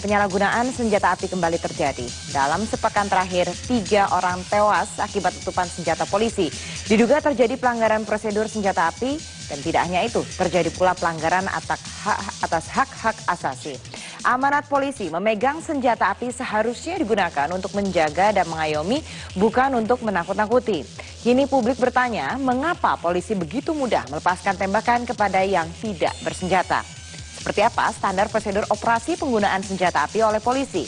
penyalahgunaan senjata api kembali terjadi. Dalam sepekan terakhir, 3 orang tewas akibat tutupan senjata polisi. Diduga terjadi pelanggaran prosedur senjata api, dan tidak hanya itu, terjadi pula pelanggaran atas hak-hak asasi. Amanat polisi memegang senjata api seharusnya digunakan untuk menjaga dan mengayomi, bukan untuk menakut-nakuti. Kini publik bertanya, mengapa polisi begitu mudah melepaskan tembakan kepada yang tidak bersenjata? Seperti apa standar prosedur operasi penggunaan senjata api oleh polisi?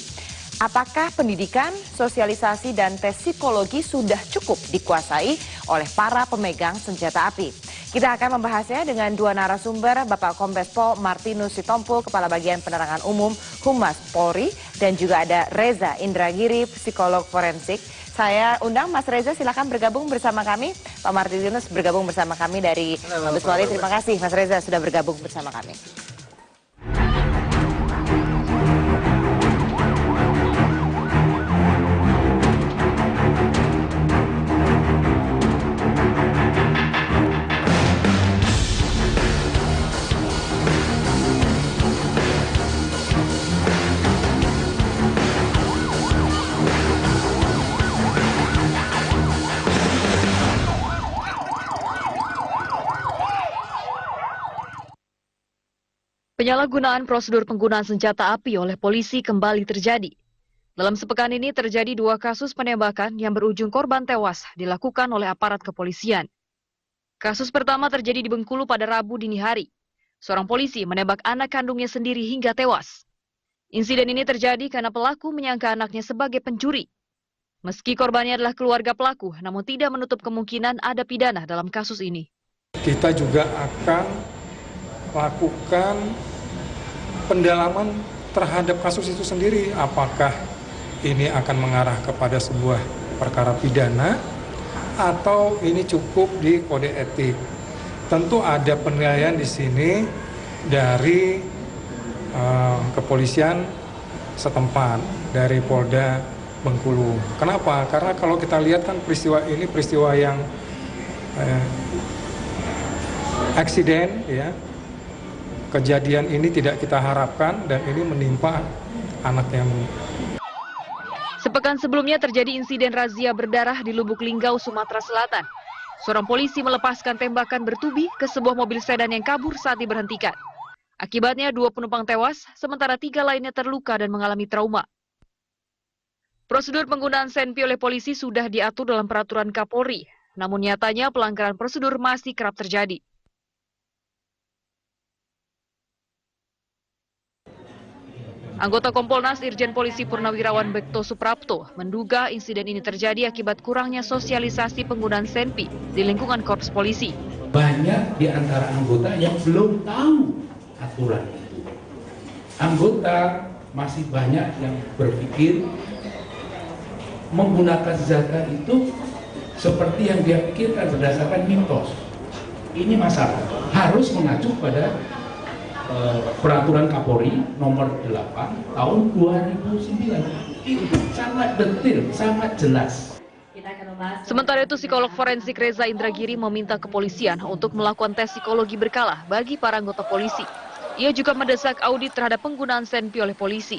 Apakah pendidikan, sosialisasi, dan tes psikologi sudah cukup dikuasai oleh para pemegang senjata api? Kita akan membahasnya dengan 2 narasumber, Bapak Kombes Pol Martinus Sitompul, Kepala Bagian Penerangan Umum Humas Polri, dan juga ada Reza Indragiri, psikolog forensik. Saya undang Mas Reza, silakan bergabung bersama kami. Pak Martinus bergabung bersama kami dari Mabes Polri. Terima kasih Mas Reza sudah bergabung bersama kami. Penyalahgunaan prosedur penggunaan senjata api oleh polisi kembali terjadi. Dalam sepekan ini terjadi 2 kasus penembakan yang berujung korban tewas dilakukan oleh aparat kepolisian. Kasus pertama terjadi di Bengkulu pada Rabu dini hari. Seorang polisi menembak anak kandungnya sendiri hingga tewas. Insiden ini terjadi karena pelaku menyangka anaknya sebagai pencuri. Meski korbannya adalah keluarga pelaku, namun tidak menutup kemungkinan ada pidana dalam kasus ini. Kita juga akan lakukan pendalaman terhadap kasus itu sendiri, apakah ini akan mengarah kepada sebuah perkara pidana atau ini cukup di kode etik. Tentu ada penilaian di sini dari kepolisian setempat, dari Polda Bengkulu. Kenapa? Karena kalau kita lihat kan peristiwa ini peristiwa yang aksiden, ya. Kejadian ini tidak kita harapkan dan ini menimpa anak yang. Sepekan sebelumnya terjadi insiden razia berdarah di Lubuk Linggau, Sumatera Selatan. Seorang polisi melepaskan tembakan bertubi ke sebuah mobil sedan yang kabur saat diberhentikan. Akibatnya 2 penumpang tewas, sementara 3 lainnya terluka dan mengalami trauma. Prosedur penggunaan senpi oleh polisi sudah diatur dalam peraturan Kapolri, namun nyatanya pelanggaran prosedur masih kerap terjadi. Anggota Kompolnas Irjen Polisi Purnawirawan Bekto Suprapto menduga insiden ini terjadi akibat kurangnya sosialisasi penggunaan senpi di lingkungan Korps Polisi. Banyak di antara anggota yang belum tahu aturan itu. Anggota masih banyak yang berpikir menggunakan senjata itu seperti yang dia pikirkan berdasarkan mitos. Ini masalah. Harus mengacu pada peraturan Kapolri nomor 8 tahun 2009. Itu sangat detail, sangat jelas. Sementara itu, psikolog forensik Reza Indragiri meminta kepolisian untuk melakukan tes psikologi berkala bagi para anggota polisi. Ia juga mendesak audit terhadap penggunaan senpi oleh polisi.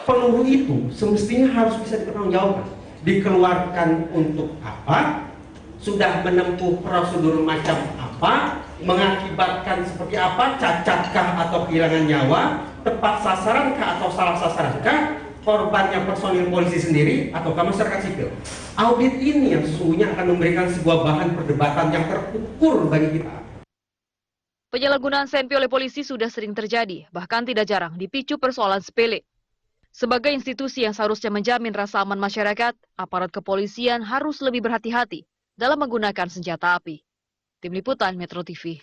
Peluru itu semestinya harus bisa dipertanggungjawabkan. Dikeluarkan untuk apa? Sudah menempuh prosedur macam apa? Mengakibatkan seperti apa? Cacatkah atau kehilangan nyawa? Tepat sasarankah atau salah sasarankah? Korbannya personil polisi sendiri ataukah masyarakat sipil? Audit ini yang sesungguhnya akan memberikan sebuah bahan perdebatan yang terukur bagi kita. Penyalahgunaan senpi oleh polisi sudah sering terjadi, bahkan tidak jarang dipicu persoalan sepele. Sebagai institusi yang seharusnya menjamin rasa aman masyarakat, aparat kepolisian harus lebih berhati-hati dalam menggunakan senjata api. Tim Liputan Metro TV.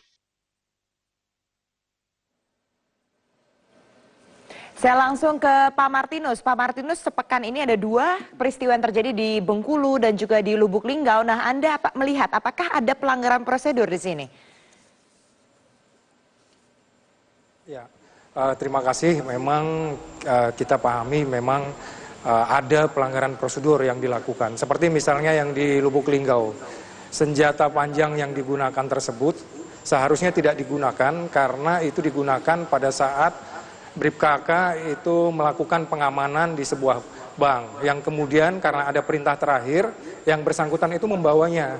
Saya langsung ke Pak Martinus. Pak Martinus, sepekan ini ada 2 peristiwa yang terjadi di Bengkulu dan juga di Lubuk Linggau. Nah, Anda melihat apakah ada pelanggaran prosedur di sini? Ya, terima kasih. Memang kita pahami memang ada pelanggaran prosedur yang dilakukan. Seperti misalnya yang di Lubuk Linggau. Senjata panjang yang digunakan tersebut seharusnya tidak digunakan karena itu digunakan pada saat Bribka itu melakukan pengamanan di sebuah bank yang kemudian karena ada perintah terakhir yang bersangkutan itu membawanya,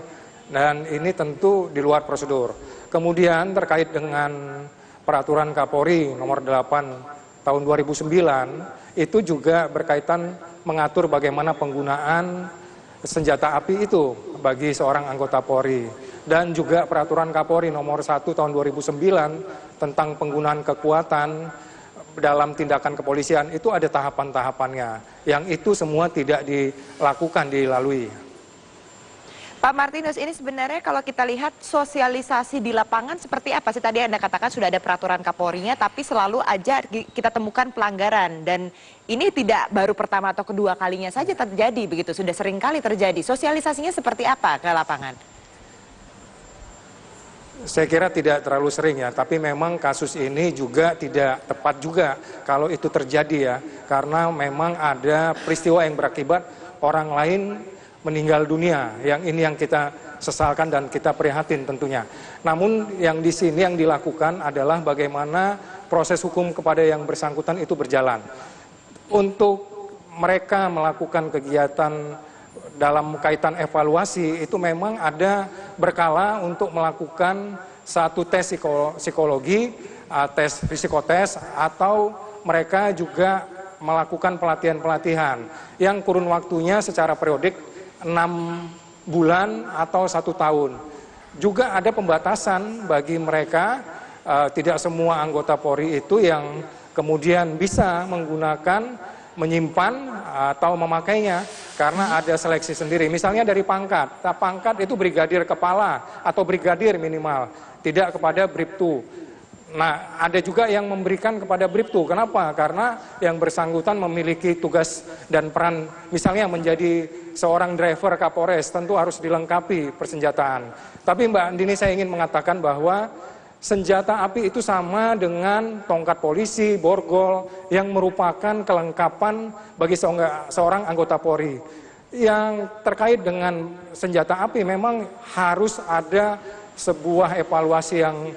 dan ini tentu di luar prosedur. Kemudian terkait dengan peraturan Kapolri nomor 8 tahun 2009 itu juga berkaitan mengatur bagaimana penggunaan senjata api itu bagi seorang anggota Polri, dan juga peraturan Kapolri nomor 1 tahun 2009 tentang penggunaan kekuatan dalam tindakan kepolisian itu ada tahapan-tahapannya, yang itu semua tidak dilalui. Pak Martinus, ini sebenarnya kalau kita lihat sosialisasi di lapangan seperti apa sih? Tadi Anda katakan sudah ada peraturan Kapolri-nya, tapi selalu aja kita temukan pelanggaran. Dan ini tidak baru pertama atau kedua kalinya saja terjadi begitu, sudah sering kali terjadi. Sosialisasinya seperti apa ke lapangan? Saya kira tidak terlalu sering ya, tapi memang kasus ini juga tidak tepat juga kalau itu terjadi ya. Karena memang ada peristiwa yang berakibat orang lain meninggal dunia, yang ini yang kita sesalkan dan kita prihatin tentunya. Namun yang di sini yang dilakukan adalah bagaimana proses hukum kepada yang bersangkutan itu berjalan. Untuk mereka melakukan kegiatan dalam kaitan evaluasi itu memang ada berkala untuk melakukan satu tes psikologi, tes psikotes, atau mereka juga melakukan pelatihan-pelatihan yang kurun waktunya secara periodik 6 bulan atau 1 tahun. Juga ada pembatasan bagi mereka, tidak semua anggota Polri itu yang kemudian bisa menggunakan, menyimpan atau memakainya, karena ada seleksi sendiri. Misalnya dari pangkat, pangkat itu brigadir kepala atau brigadir minimal, tidak kepada Bribtu. Nah, ada juga yang memberikan kepada Bribtu. Kenapa? Karena yang bersangkutan memiliki tugas dan peran, misalnya menjadi seorang driver Kapolres, tentu harus dilengkapi persenjataan. Tapi Mbak Andini, saya ingin mengatakan bahwa senjata api itu sama dengan tongkat polisi, borgol, yang merupakan kelengkapan bagi seorang anggota Polri. Yang terkait dengan senjata api memang harus ada sebuah evaluasi yang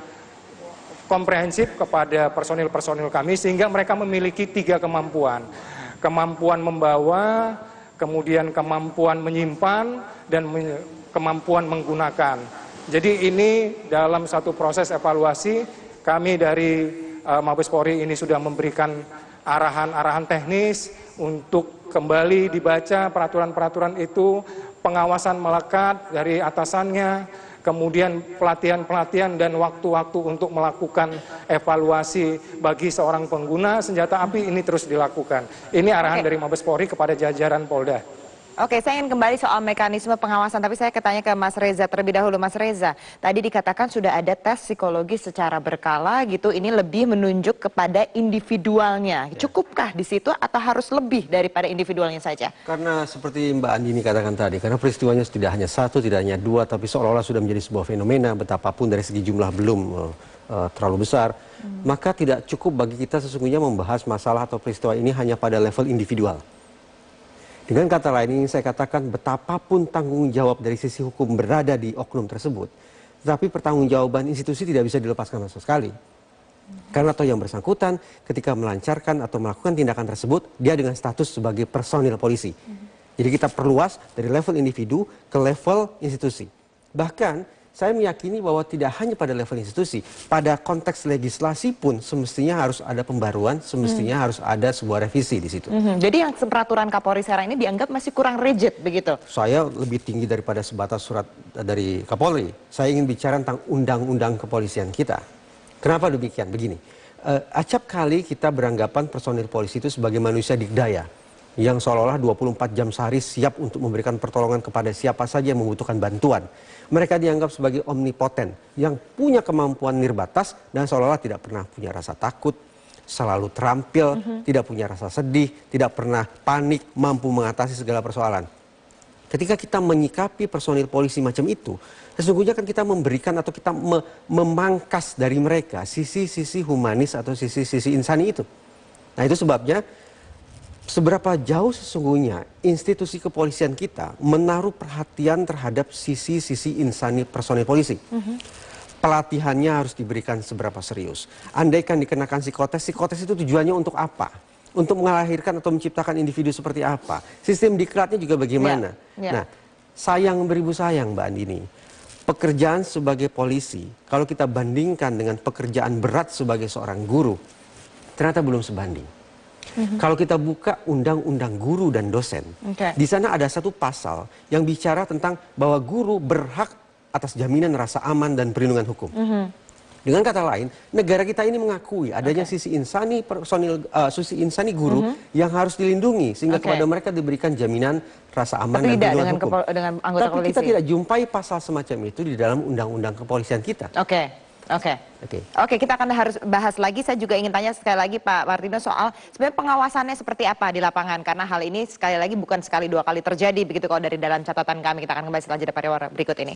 komprehensif kepada personil-personil kami, sehingga mereka memiliki 3 kemampuan. Kemampuan membawa, kemudian kemampuan menyimpan, dan kemampuan menggunakan. Jadi ini dalam satu proses evaluasi, kami dari Mabes Polri ini sudah memberikan arahan-arahan teknis untuk kembali dibaca peraturan-peraturan itu, pengawasan melekat dari atasannya, kemudian pelatihan-pelatihan dan waktu-waktu untuk melakukan evaluasi bagi seorang pengguna senjata api ini terus dilakukan. Ini arahan dari Mabes Polri kepada jajaran Polda. Oke, saya ingin kembali soal mekanisme pengawasan, tapi saya tanya ke Mas Reza terlebih dahulu. Mas Reza, tadi dikatakan sudah ada tes psikologi secara berkala gitu, ini lebih menunjuk kepada individualnya. Cukupkah di situ atau harus lebih daripada individualnya saja? Karena seperti Mbak Andini katakan tadi, karena peristiwanya tidak hanya 1, tidak hanya 2, tapi seolah-olah sudah menjadi sebuah fenomena, betapapun dari segi jumlah belum terlalu besar, maka tidak cukup bagi kita sesungguhnya membahas masalah atau peristiwa ini hanya pada level individual. Dengan kata lain, ingin saya katakan betapapun tanggung jawab dari sisi hukum berada di oknum tersebut, tetapi pertanggungjawaban institusi tidak bisa dilepaskan sama sekali. Karena atau yang bersangkutan ketika melancarkan atau melakukan tindakan tersebut, dia dengan status sebagai personil polisi. Jadi kita perluas dari level individu ke level institusi. Bahkan saya meyakini bahwa tidak hanya pada level institusi, pada konteks legislasi pun semestinya harus ada pembaruan, semestinya harus ada sebuah revisi di situ. Jadi yang peraturan Kapolri sekarang ini dianggap masih kurang rigid begitu? Saya lebih tinggi daripada sebatas surat dari Kapolri. Saya ingin bicara tentang undang-undang kepolisian kita. Kenapa demikian? Begini, acap kali kita beranggapan personil polisi itu sebagai manusia dikdaya, yang seolah-olah 24 jam sehari siap untuk memberikan pertolongan kepada siapa saja yang membutuhkan bantuan. Mereka dianggap sebagai omnipoten, yang punya kemampuan nirbatas dan seolah-olah tidak pernah punya rasa takut, selalu terampil, tidak punya rasa sedih, tidak pernah panik, mampu mengatasi segala persoalan. Ketika kita menyikapi personil polisi macam itu, sesungguhnya kan kita memberikan atau kita memangkas dari mereka sisi-sisi humanis atau sisi-sisi insani itu. Nah itu sebabnya seberapa jauh sesungguhnya institusi kepolisian kita menaruh perhatian terhadap sisi-sisi insani personil polisi. pelatihannya harus diberikan seberapa serius. Andaikan dikenakan psikotes itu tujuannya untuk apa? Untuk melahirkan atau menciptakan individu seperti apa? Sistem diklatnya juga bagaimana? Nah, sayang beribu sayang Mbak Andini, pekerjaan sebagai polisi, kalau kita bandingkan dengan pekerjaan berat sebagai seorang guru, ternyata belum sebanding. Kalau kita buka undang-undang guru dan dosen, di sana ada satu pasal yang bicara tentang bahwa guru berhak atas jaminan rasa aman dan perlindungan hukum. Dengan kata lain, negara kita ini mengakui adanya sisi insani guru yang harus dilindungi sehingga kepada mereka diberikan jaminan rasa aman dan perlindungan hukum. Dengan anggota Tapi polisi. kita tidak jumpai pasal semacam itu di dalam undang-undang kepolisian kita. Oke, kita akan harus bahas lagi. Saya juga ingin tanya sekali lagi Pak Martino soal sebenarnya pengawasannya seperti apa di lapangan, karena hal ini sekali lagi bukan sekali dua kali terjadi begitu kalau dari dalam catatan kami. Kita akan kembali setelah jeda pariwara berikut ini.